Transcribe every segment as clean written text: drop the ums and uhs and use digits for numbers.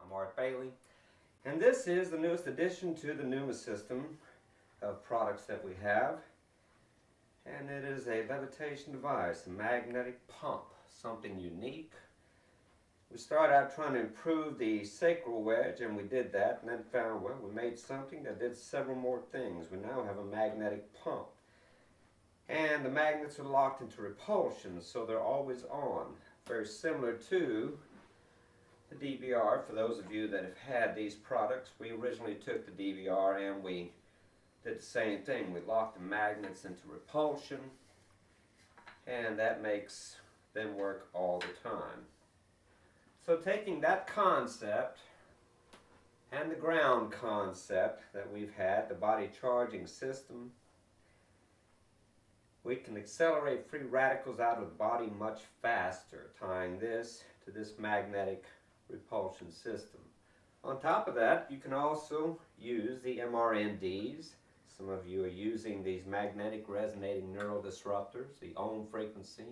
I'm Art Bailey, and this is the newest addition to the Pneuma system of products that we have. And it is a levitation device, a magnetic pump, something unique. We started out trying to improve the sacral wedge, and we did that, and then found, well, we made something that did several more things. We now have a magnetic pump. And the magnets are locked into repulsion, so they're always on. Very similar to the DVR. For those of you that have had these products, we originally took the DVR and we did the same thing. We locked the magnets into repulsion, and that makes them work all the time. So taking that concept and the ground concept that we've had, the body charging system, we can accelerate free radicals out of the body much faster, tying this to this magnetic repulsion system. On top of that, you can also use the MRNDs. Some of you are using these magnetic resonating neural disruptors, the ohm frequency.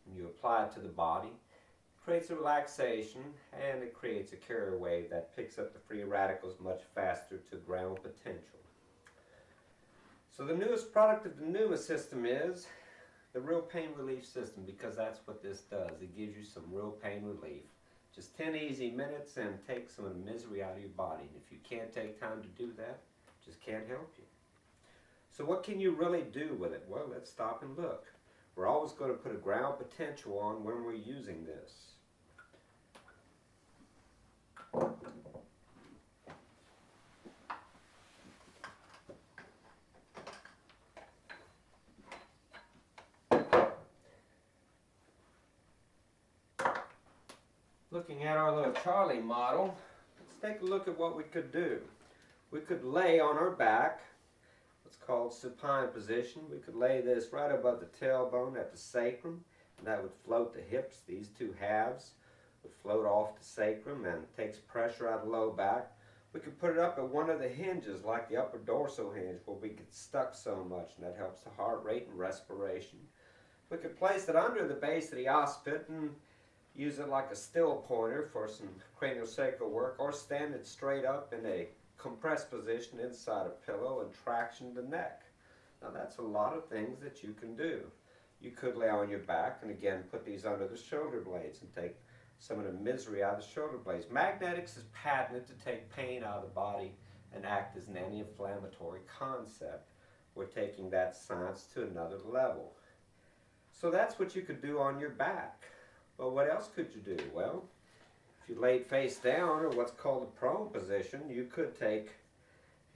When you apply it to the body, it creates a relaxation, and it creates a carrier wave that picks up the free radicals much faster to ground potential. So the newest product of the Pneuma system is the real pain relief system, because that's what this does. It gives you some real pain relief. Just 10 easy minutes and take some of the misery out of your body. And if you can't take time to do that, just can't help you. So what can you really do with it? Well, let's stop and look. We're always going to put a ground potential on when we're using this. Looking at our little Charlie model, let's take a look at what we could do. We could lay on our back, what's called supine position. We could lay this right above the tailbone at the sacrum, and that would float the hips. These two halves would float off the sacrum and takes pressure out of the low back. We could put it up at one of the hinges, like the upper dorsal hinge, where we get stuck so much, and that helps the heart rate and respiration. We could place it under the base of the occiput and use it like a still pointer for some craniosacral work, or stand it straight up in a compressed position inside a pillow and traction the neck. Now that's a lot of things that you can do. You could lay on your back and again put these under the shoulder blades and take some of the misery out of the shoulder blades. Magnetics is patented to take pain out of the body and act as an anti-inflammatory concept. We're taking that science to another level. So that's what you could do on your back. Well, what else could you do? Well, if you laid face down, or what's called a prone position, you could take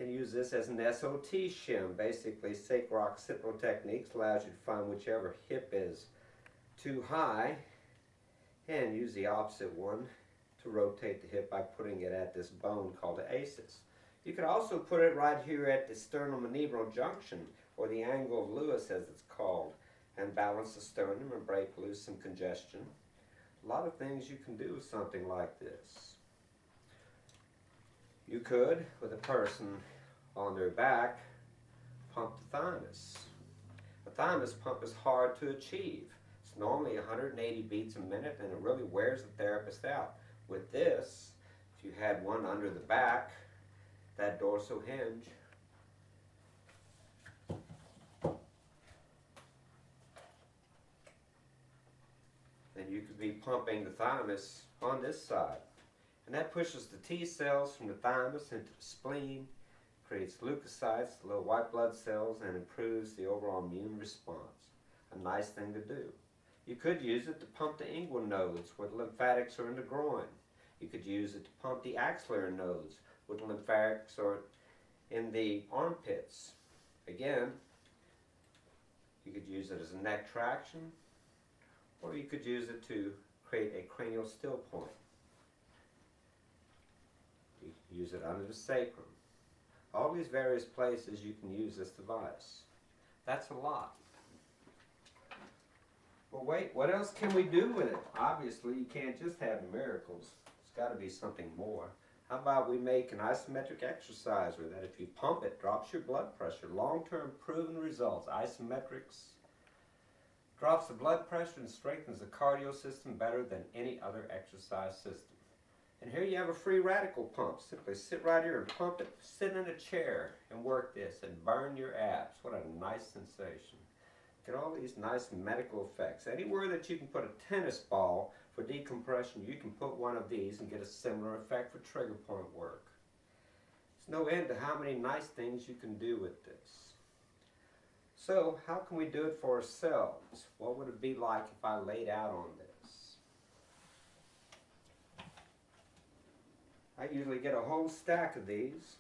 and use this as an SOT shim. Basically, sacro-occipital techniques allows you to find whichever hip is too high and use the opposite one to rotate the hip by putting it at this bone called the ASIS. You could also put it right here at the sternum-mandibular junction, or the angle of Lewis as it's called, and balance the sternum and break loose some congestion. A lot of things you can do with something like this. You could, with a person on their back, pump the thymus. A thymus pump is hard to achieve. It's normally 180 beats a minute, and it really wears the therapist out. With this, if you had one under the back, that dorsal hinge, then you could be pumping the thymus on this side. And that pushes the T cells from the thymus into the spleen, creates leukocytes, the little white blood cells, and improves the overall immune response. A nice thing to do. You could use it to pump the inguinal nodes where the lymphatics are in the groin. You could use it to pump the axillary nodes where the lymphatics are in the armpits. Again, you could use it as a neck traction, or you could use it to create a cranial still point. You can use it under the sacrum. All these various places you can use this device. That's a lot. Well, wait, what else can we do with it? Obviously, you can't just have miracles. There's got to be something more. How about we make an isometric exerciser that if you pump it, drops your blood pressure. Long-term proven results. Isometrics drops the blood pressure and strengthens the cardio system better than any other exercise system. And here you have a free radical pump. Simply sit right here and pump it, sit in a chair and work this and burn your abs. What a nice sensation. Get all these nice medical effects. Anywhere that you can put a tennis ball for decompression, you can put one of these and get a similar effect for trigger point work. There's no end to how many nice things you can do with this. So, how can we do it for ourselves? What would it be like if I laid out on this? I usually get a whole stack of these,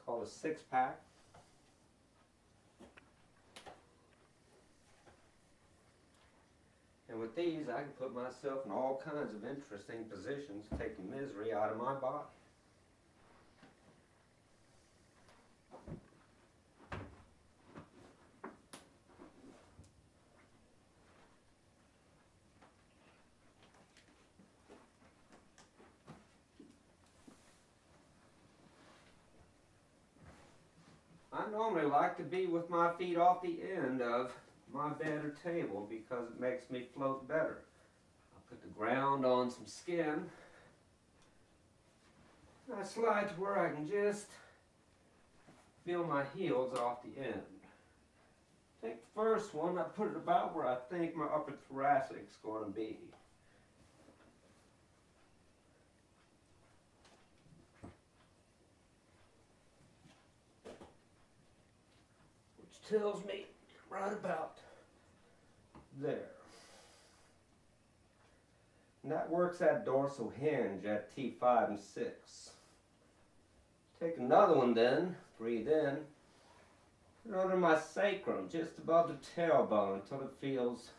called a 6-pack. And with these, I can put myself in all kinds of interesting positions, taking misery out of my body. I normally like to be with my feet off the end of my bed or table because it makes me float better. I put the ground on some skin. I slide to where I can just feel my heels off the end. Take the first one, I put it about where I think my upper thoracic is going to be. Which tells me right about there. And that works that dorsal hinge at T5 and 6. Take another one then, breathe in, put it under my sacrum, just above the tailbone until it feels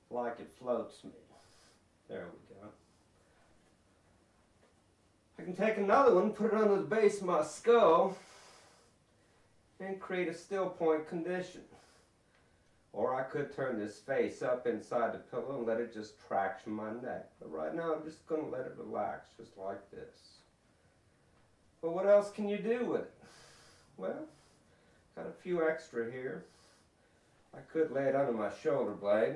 like it floats me. There we go. I can take another one, put it under the base of my skull, and create a still point condition. Or I could turn this face up inside the pillow and let it just traction my neck. But right now I'm just going to let it relax just like this. But what else can you do with it? Well, got a few extra here. I could lay it under my shoulder blade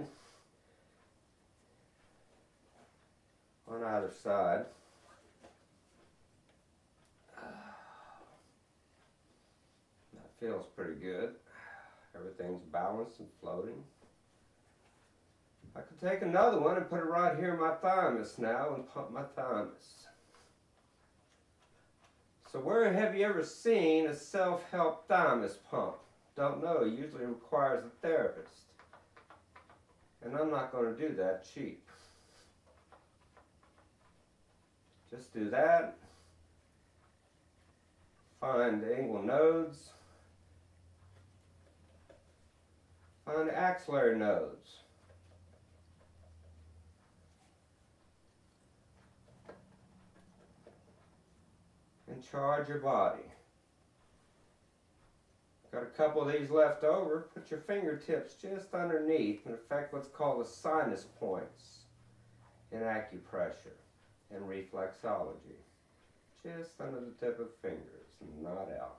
on either side. That feels pretty good. Everything's balanced and floating. I could take another one and put it right here in my thymus now and pump my thymus. So where have you ever seen a self-help thymus pump? Don't know. It usually requires a therapist. And I'm not going to do that cheap. Just do that. Find the inguinal nodes. Find the axillary nodes. And charge your body. Got a couple of these left over. Put your fingertips just underneath and affect what's called the sinus points in acupressure and reflexology. Just under the tip of the fingers and not out.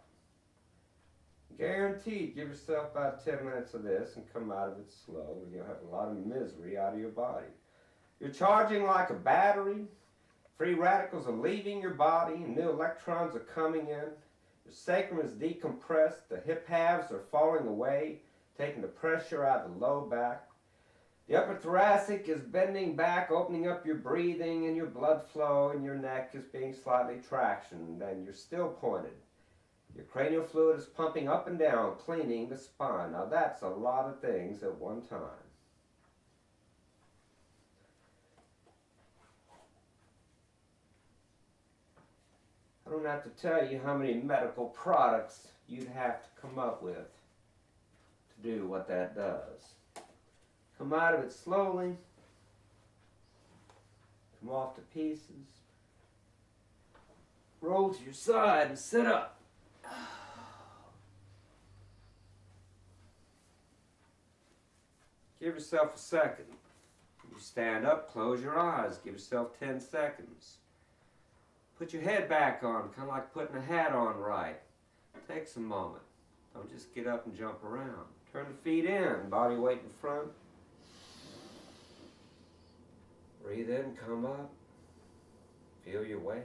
Guaranteed, give yourself about 10 minutes of this and come out of it slow, and you'll have a lot of misery out of your body. You're charging like a battery. Free radicals are leaving your body, and new electrons are coming in. Your sacrum is decompressed. The hip halves are falling away, taking the pressure out of the low back. The upper thoracic is bending back, opening up your breathing, and your blood flow, and your neck is being slightly tractioned, and you're still pointed. Your cranial fluid is pumping up and down, cleaning the spine. Now that's a lot of things at one time. I don't have to tell you how many medical products you'd have to come up with to do what that does. Come out of it slowly. Come off to pieces. Roll to your side and sit up. Give yourself a second. You stand up, close your eyes, give yourself 10 seconds. Put your head back on, kind of like putting a hat on right. Takes a moment. Don't just get up and jump around. Turn the feet in, body weight in front. Breathe in, come up. Feel your weight.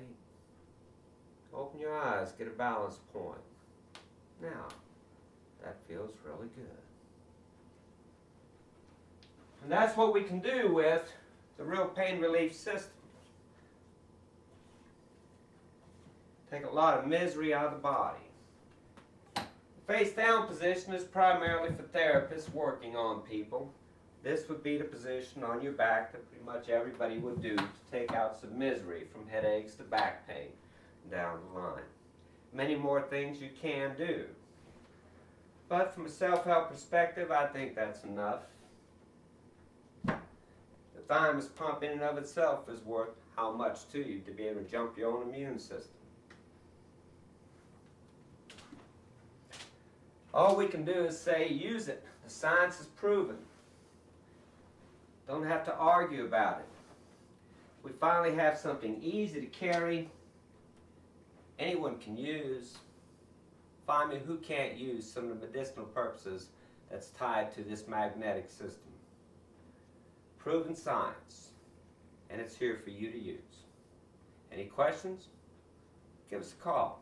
Open your eyes, get a balance point. Now, that feels really good. And that's what we can do with the real pain relief system. Take a lot of misery out of the body. The face down position is primarily for therapists working on people. This would be the position on your back that pretty much everybody would do to take out some misery from headaches to back pain down the line. Many more things you can do. But from a self-help perspective, I think that's enough. The thymus pump in and of itself is worth how much to you to be able to jump your own immune system. All we can do is say, use it. The science is proven. Don't have to argue about it. We finally have something easy to carry, anyone can use. Find me who can't use some of the medicinal purposes that's tied to this magnetic system. Proven science, and it's here for you to use. Any questions? Give us a call.